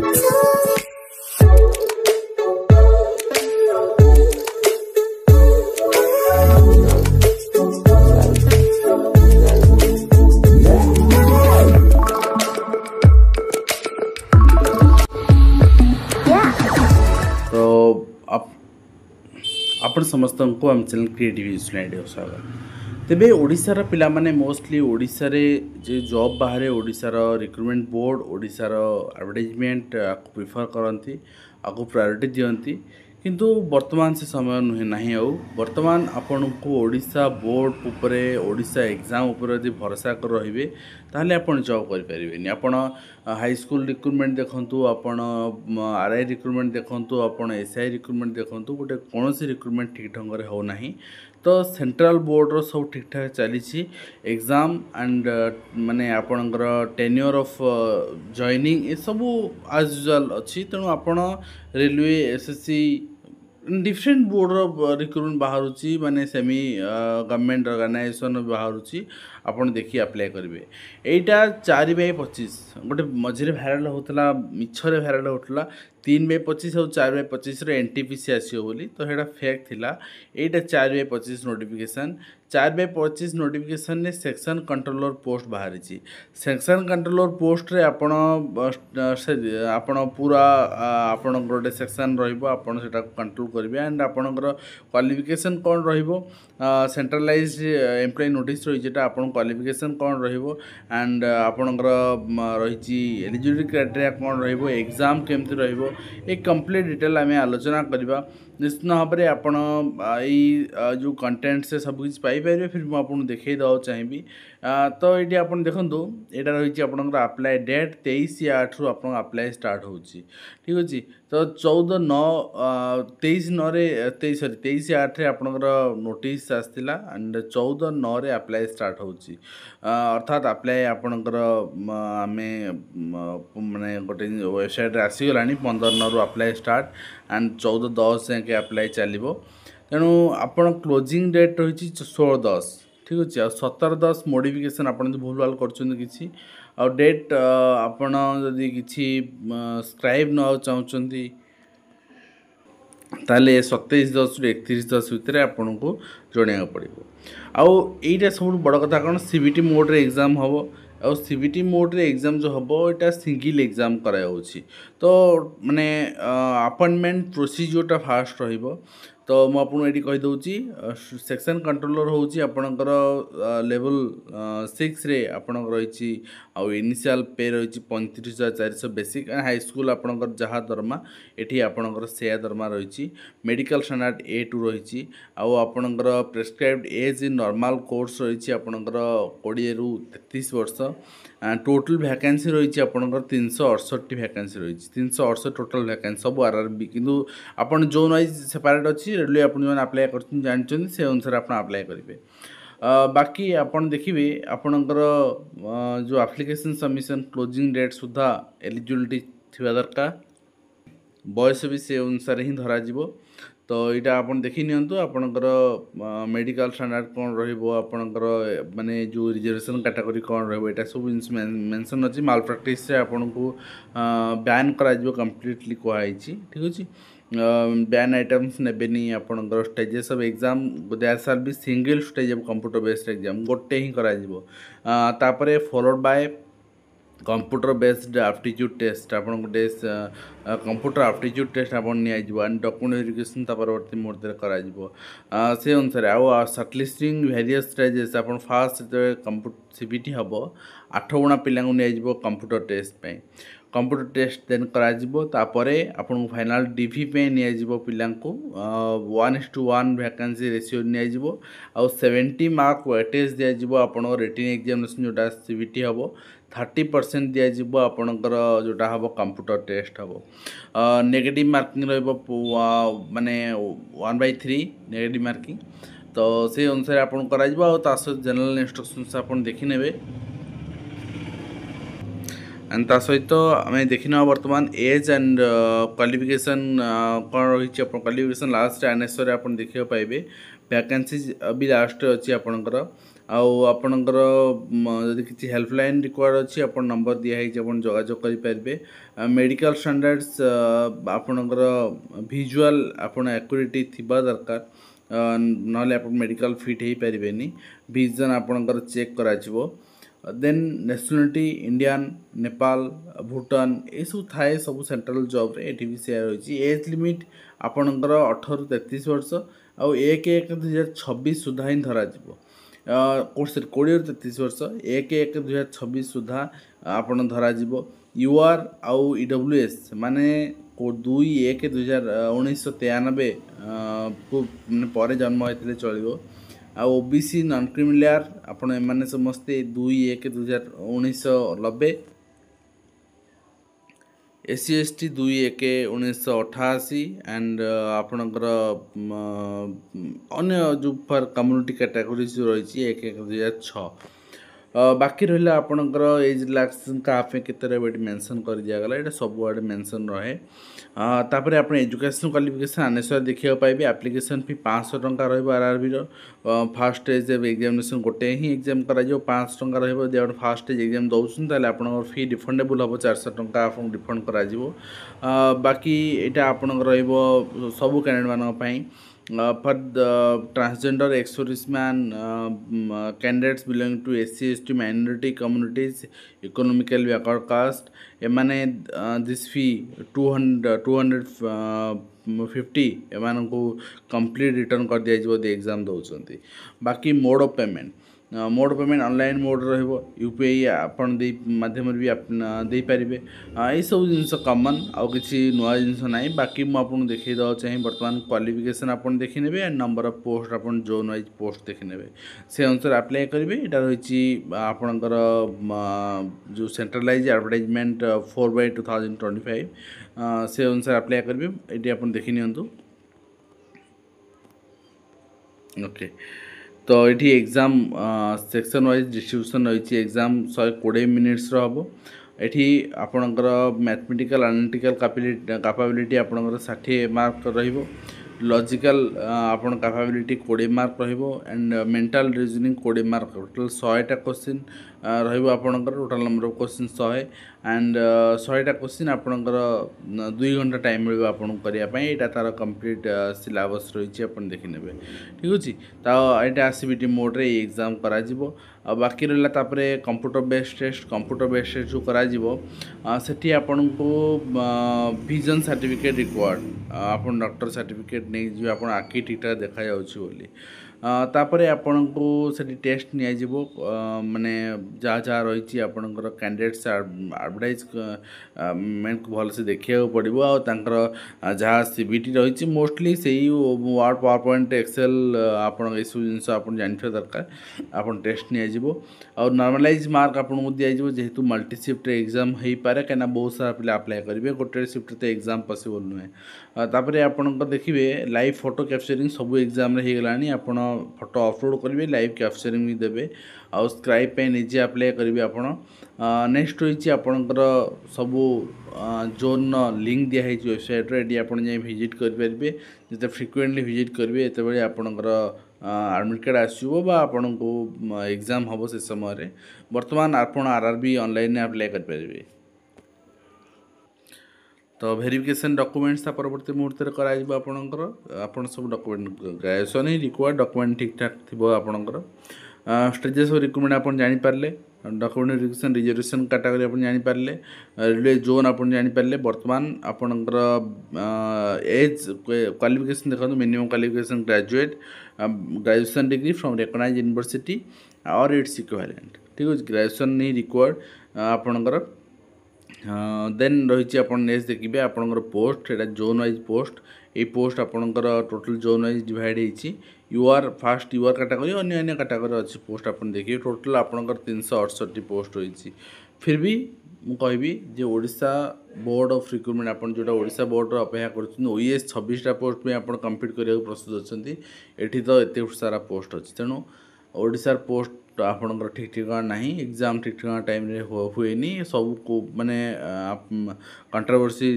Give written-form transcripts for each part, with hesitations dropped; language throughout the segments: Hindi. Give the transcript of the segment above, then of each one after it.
आपण समस्त को आम चैनल क्रिएटिव यूनिट स्वागत। तेबे ओडिशार पिला माने मोस्टली ओडिशा रे जे जॉब बाहर ओडिशार रिक्रुटमेंट बोर्ड ओडिशार एडवर्टाइजमेंट आपको प्रिफर करती आपको प्रायोरिटी दियंती किंतु वर्तमान से समय नुहे नहीं आउ वर्तमान आपण को ओडिशा बोर्ड उपरे ओडिशा एग्जाम उपरे यदि भरोसा कर रहिबे ताहले आपण जॉब कर परिबेनी। आपण हाई स्कूल रिक्रुटमेंट देखंतु आपण आरआई रिक्रुटमेंट देखंतु आपण एसआई रिक्रुटमेंट देखंतु गोटे कोनोसी रिक्रुटमेंट ठीक ढंग रे हो नाही। तो सेंट्रल बोर्ड रो सब ठीक ठाक चली एग्जाम एंड माने आपणकर टेन्योर ऑफ जॉइनिंग ए सब एज यूजुअल अच्छी। तेणु आपण railway SSC different board recruitment बाहर माने सेमी गवर्नमेंट ऑर्गेनाइजेशन बाहर आपन देखी अप्लाई करेंगे। एटा 4/25 गोटे मझे भाइराल होता मिछरे भाइराल होता 3/25 और 4/25 एनटीपीसी आसो बोली तो यहाँ फेक थिला। एटा 4/25 नोटिफिकेशन 4/25 नोटिफिकेशन ने सेक्शन कंट्रोलर पोस्ट बाहरी। सेक्शन कंट्रोलर पोस्ट रे आपण पूरा आपण गोटे सेक्शन रहा कंट्रोल करेंगे एंड आपणकर क्वालिफिकेशन कौन रहिबो सेंट्रलाइज्ड एम्प्लॉय नोटिस रही जेटा आपण क्वालिफिकेशन कौन रहिबो एंड आपणकर रही एलिजिबिलिटी क्राइटेरिया कौन रहिबो एग्जाम केमती रहिबो एक कंप्लीट डिटेल आम आलोचना करवा। निश्चित भाव में आपण जो कंटेंट से सब किसी पाइपर फिर मुझे देखा देवा चाहिए। तो ये आप देखूँ यहाँ रही आपंकर अप्लाई डेट 23/8 आप अप्लाई स्टार्ट हो ठीक अच्छे। तो 23/8 आपंकर नोटिस आसाला एंड 14/9 अप्लाई स्टार्ट हो अर्थात अप्लाई आपंकर आम माने गोटे वेबसाइट आसीगला 15/9 अप्लाई स्टार्ट एंड 14/10 जाके अप्लाई चलो। तेणु आपण क्लोजिंग डेट रही 16/10 ठीक अच्छे। 17/10 मोडिफिकेशन आप भूल भाल कर डेट आपण जदि किसी स्क्राइब न चाहते ताले 27/10 ରୁ 31/10 भितर आपन को जणिया पड़ो। आउ एटा सब बड़ कथा कौन सीबीटी मोड रे एग्जाम हम और सीबीटी मोड रे एग्जाम जो हम यहाँ सिंगल एग्जाम करा तो माने अपॉइंटमेंट प्रोसीजर फास्ट रहिबो। तो मुझे कहीदे सेक्शन कंट्रोलर हूँ आपणकर लेवल 6 रे आपणकर रही आउ इनिशियल पे रही 35,400 बेसिक एंड हाई स्कूल आपणकर जहाँ दरमा ये आपणकर से दरमा रही। मेडिकल स्टैंडर्ड A2 रही आउ आपणकर prescribed as in normal course रही आपणकर 20 ରୁ 33 वर्ष। टोटल वैकेंसी रही आपणकर 368 वैकेंसी रही 368 टोटल वैकेंसी सब आरआरबी किंतु आपन जोन वाइज सेपरेट अच्छी रेलवे आप अप्लाई कर जानते से अनुसार आप अप्लाई करेंगे। बाकी आपन देखिए आपणकर जो एप्लिकेशन सबमिशन क्लोजिंग डेट सुधा एलिजिबिलिटी थिबा दरकार बयस भी से अनुसार ही धरा जीवो। तो यहाँ आप देखी नियंतु आपणकर मेडिकल स्टैंडर्ड कौन रहिबो आपणकर माने जो रिजर्वेशन कैटेगरी कौन रहिबो एटा सब मेंशन अछि। माल प्रैक्टिस से आपन को बैन करा जिवो कंप्लीटली कहै छी ठीक अछि। बैन आइटम्स नेबेनी आपणकर stages of exam there shall be single stage of computer based exam गोटे ही करा जिवो। तापरे followed by computer based aptitude test आप गोटे कंप्यूटर एप्टीट्यूड टेस्ट आप डॉक्यूमेंट वेरिफिकेशन परवर्ती मुहूर्त कर से अनुसार आउ सर्टलिस्टिंग वेरियस स्टेजेस आप फास्ट कंप्यूटर सीबीटी हम 8 गुणा पिला कंप्यूटर टेस्ट पे कंप्यूटर टेस्ट देन करापर आपन फाइनल डीवी पे नियाजिबो पिला को 1:1 वैकेंसी रेशियो नियाजिबो आउ 70 मार्क वेटेज दियाजिबो आपन रिटन एग्जामिनेशन जोटा सीबीटी हम 30% दियाजिबो आपनकर जोटा हम कंप्यूटर टेस्ट हम। नेगेटिव मार्किंग रहिबो माने 1/3 नेगेटिव मार्किंग तो से अनुसार आपन कराजिबो आ ता जनरल इंस्ट्रक्शंस आपन देखि नेबे एंड ता सहित आम देखना वर्तमान एज एंड क्वालिफिकेशन कौन रही क्वालिफिकेशन लास्ट आनएसर आप देखा पाइबे वैकेंसी भी लास्ट अच्छी आपणकर आपणकर जदि किसी हेल्पलाइन रिक्वायर्ड अच्छी आप नंबर दिखाई आप जोगाजोग करेंगे। मेडिकल स्टैंडर्ड्स आपणकर विजुअल आपण एक्यूरेटी थिबा दरकार नले आप मेडिकल फिट हो पारे। विजन आपणकर चेक करा then nationality Indian Nepal Bhutan ये सब थाए सब सेंट्रल जॉब रे एटी भी शेयर होची। एज लिमिट आपणकर 18 ରୁ 33 वर्ष आउ 1/1/2026 सुधा ही धरा जीवो। कोर्स 20 ରୁ 33 वर्ष 1/1/2026 सुधा आपण धरा जीवो। यूआर आउ ईडब्ल्यूएस माने 2/1/1993 को पर जन्म होते चलो। ओबीसी नॉन क्रिमिलियर आपण एमाने समस्ते 2/1/1990। एससी एसटी 2/1/1988 एंड आपणकर अन्य जो फर कम्युनिटी कैटेगोरीज रही 1/1/2006। बाकी रहा आपणकर एज रिलैक्सेशन क्या केत मेंशन कर दिगला ये सब आड़े मेंशन रहे। तापर आप एजुकेशन क्वालिफिकेशन आनेसर देखा पाइबे। एप्लिकेशन फी 500 टंका आरआरबी फास्ट स्टेज एग्जामिनेशन गोटे ही एग्जाम कर 500 टंका रही। फास्ट स्टेज एग्जाम दौरान आप फी रिफंडेबल हम 400 टंका आप रिफंड कर। बाकी यहाँ आपंकर सबू कैंडिडेट मानी for the transgender ex serviceman candidates belong to SC ST minority communities economical backward caste एमाने दिस फी 250 एमान को कंप्लीट रिटर्न कर दिया एग्जाम दौरान। बाकी mode of payment online mode रहिबो। यूपीआई आपन दे माध्यम भी दे पारिबे। ये सब जिनस कॉमन आउ किसी नुआ जिनस ना। बाकी मुझे आपको देखी देवा चाहिए बर्तमान क्वालिफिकेशन आप देखी ने एंड नंबर ऑफ पोस्ट आप जोन वाइज पोस्ट देखी ने से अनुसार अप्लाई करेंगे। यहाँ रही आपणकर जो सेंट्रलाइज एडवर्टाइजमेंट 4/2025 से अनुसार अप्लाई करेंगे। ये आप देखी नि ओके। तो ये एग्जाम सेक्शन वाइज डिस्ट्रीब्यूशन रही। एग्जाम 120 मिनिट्स हम। ये आपणकर मैथमेटिकल एनालिटिकल कैपेबिलिटी आपणकर 60 मार्क रहिबो। लॉजिकल आपन कैपेबिलिटी 20 मार्क रहिबो and mental reasoning 20 mark. Total 100टा क्वेश्चन रहिबो आपणकर। Total number of question 100 and 100टा क्वेश्चन आपणकर 2 घंटा टाइम मिलबो आपन करिया पई। एटा तार कंप्लीट सिलेबस रही आपन देखि नेबे। ठीक अछि। ता एटा सीबीटी मोड रे एग्जाम करा जिवो। बाकी रहा तापरे कंप्यूटर बेस्ड टेस्ट जो करा जिवो सेठी आपन को विजन सर्टिफिकेट रिक्वायर्ड आपन डॉक्टर सर्टिफिकेट नहीं जी आपन आखि ठीक ठाक देखा जाउछि बोली। तापरे आपन को सेठी टेस्ट निया जिवो माने जा जा रही आपनकर कैंडिडेट्स एडवर्टाइज मेंट भल से देखिया पड़िबो। आ तांकर जहाँ सीबीटी रही मोस्टली सही वर्ड पावर पॉइंट एक्सेल आपन ए सब जिनस आपन जानथिबा दरकार। आपन टेस्ट निया जिवो और नॉर्मलाइज मार्क आपन को दिया जिवो जेहेतु मल्टी शिफ्ट एग्जाम हेई पारे कना बहुत सारा पिला अप्लाई करेंगे। गोटे शिफ्ट तो एग्जाम पॉसिबल नुहे। तापरे आपन देखिए लाइव फोटो कैप्चरिंग सब एग्जाम रे हेगलानी। आपन फोटो अपलोड करेंगे लाइव कैप्चरिंग भी देवे आउ स्क्राइब पे निजे अप्लाई करेंगे आपन। नेक्स्ट रही आपणकर सबू जोन लिंक दिखाई वेबसाइट रे आपन जाई विजिट करेंगे। जिते फ्रिक्वेंटली विजिट करेंगे ये आपणकर एडमिट कार्ड आसो बा आपन को एग्जाम हम से समय बर्तमान आपन आरआरबी ऑनलाइन अप्लाई करेंगे। तो वेरिफिकेशन डॉक्यूमेंट्स परवर्ती मुहूर्त में करा आपणकर आपन सब डॉक्यूमेंट ग्रेजुएशन ही रिक्वायर्ड डॉक्यूमेंट ठीक ठाक थी आपणकर। स्टेजेस ऑफ रिक्रूटमेंट आप जानीपारे। डॉक्यूमेंट वेरिफिकेशन रिजर्वेशन कैटेगरी आप जानीपारे। रेलवे जोन आप जानीपारे। बर्तमान आपणकर एज क्वालिफिकेशन देखो minimum qualification graduation degree from recognised university और इट्स इक्विवेलेंट। ठीक है ग्रेजुएशन नहीं रिक्वायर्ड आपणकर। देन रही आपन नेक्स्ट देखिए आपणकर पोस्ट एटा जोन वाइज पोस्ट ये पोस्ट आपणकर टोटल जोन वाइज डिवाइड होती। यूआर फास्ट यूआर कैटेगरी अन्य कैटेगरी अच्छी पोस्ट आपन देखिए टोटल आपणकर 368 पोस्ट रही। फिर भी मु कहबी जे ओडिशा बोर्ड ऑफ रिक्रूटमेंट आपन जोटा ओडिशा बोर्ड अपेक्षा कर ओईएस 26टा पोस्ट में आप कम्पीट करने प्रस्तुत अच्छा। ये तो एत सारा पोस्ट अच्छी तेणु ओडिशार पोस्ट आपणकर ठीक ठिकाना ना एग्जाम ठीक ठिकाना टाइम रे हुए सब को माने कंट्रोवर्सी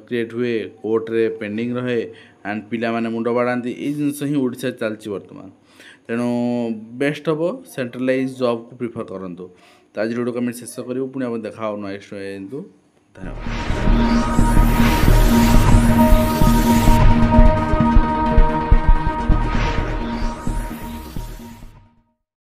क्रिएट हुए कोर्ट रे पेंडिंग रहे एंड पिला माने मुंड बाड़ाती ये जिनस ही ओडिशा चलती बर्तमान। तेणु बेस्ट हम सेंट्रलाइज जॉब को प्रिफर करूँ। तो आज वीडियो को शेष करूँ पुणी देखा नेक्स्ट। धन्यवाद।